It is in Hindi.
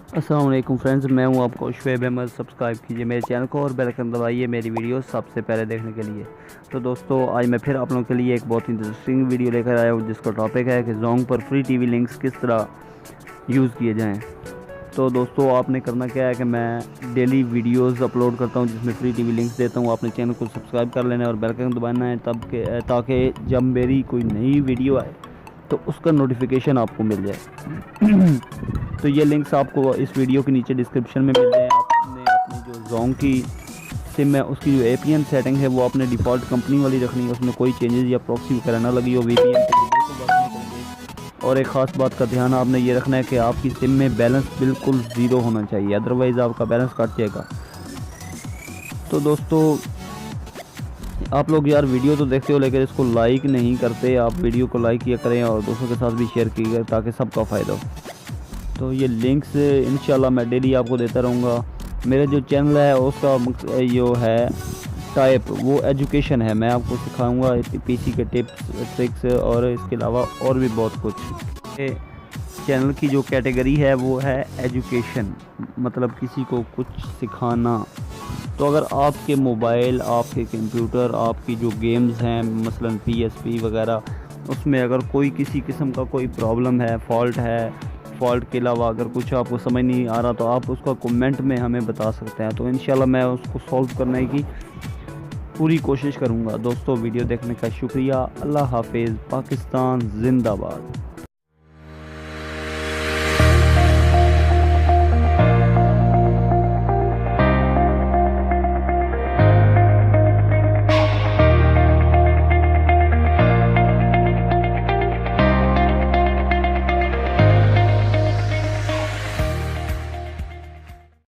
अस्सलाम वालेकुम फ्रेंड्स, मैं हूं आपको शोएब अहमद। सब्सक्राइब कीजिए मेरे चैनल को और बेल आइकन दबाइए मेरी वीडियो सबसे पहले देखने के लिए। तो दोस्तों, आज मैं फिर आप लोगों के लिए एक बहुत इंटरेस्टिंग वीडियो लेकर आया हूं जिसका टॉपिक है कि जोंग पर फ्री टीवी लिंक्स किस तरह यूज़ किए जाएँ। तो दोस्तों, आपने करना क्या है कि मैं डेली वीडियोस अपलोड करता हूं जिसमें फ्री टीवी लिंक्स देता हूं। आपने चैनल को सब्सक्राइब कर लेना है और बेल आइकन दबाना है ताकि जब मेरी कोई नई वीडियो आए तो उसका नोटिफिकेशन आपको मिल जाए। तो ये लिंक्स आपको इस वीडियो के नीचे डिस्क्रिप्शन में मिल जाए। आपने अपनी जो जोंग की सिम है उसकी जो APN सेटिंग है वो आपने डिफ़ॉल्ट कंपनी वाली रखनी है, उसमें कोई चेंजेस या प्रॉक्सी वगैरह ना लगी हो। VPN के लिए बिल्कुल बात नहीं करेंगे। और एक ख़ास बात का ध्यान आपने ये रखना है कि आपकी सिम में बैलेंस बिल्कुल ज़ीरो होना चाहिए, अदरवाइज़ आपका बैलेंस कट जाएगा। तो दोस्तों, आप लोग यार वीडियो तो देखते हो लेकिन इसको लाइक नहीं करते। आप वीडियो को लाइक किया करें और दोस्तों के साथ भी शेयर कीजिए ताकि सबका फ़ायदा हो। तो ये लिंक्स इंशाल्लाह मैं डेली आपको देता रहूँगा। मेरा जो चैनल है उसका जो है टाइप वो एजुकेशन है। मैं आपको सिखाऊंगा PC के टिप्स ट्रिक्स और इसके अलावा और भी बहुत कुछ। चैनल की जो कैटेगरी है वो है एजुकेशन, मतलब किसी को कुछ सिखाना। तो अगर आपके मोबाइल, आपके कंप्यूटर, आपकी जो गेम्स हैं मसलन PSP वगैरह, उसमें अगर कोई किसी किस्म का कोई प्रॉब्लम है, फॉल्ट के अलावा अगर कुछ आपको समझ नहीं आ रहा तो आप उसका कमेंट में हमें बता सकते हैं। तो इंशाल्लाह मैं उसको सॉल्व करने की पूरी कोशिश करूँगा। दोस्तों, वीडियो देखने का शुक्रिया। अल्लाह हाफिज़। पाकिस्तान जिंदाबाद।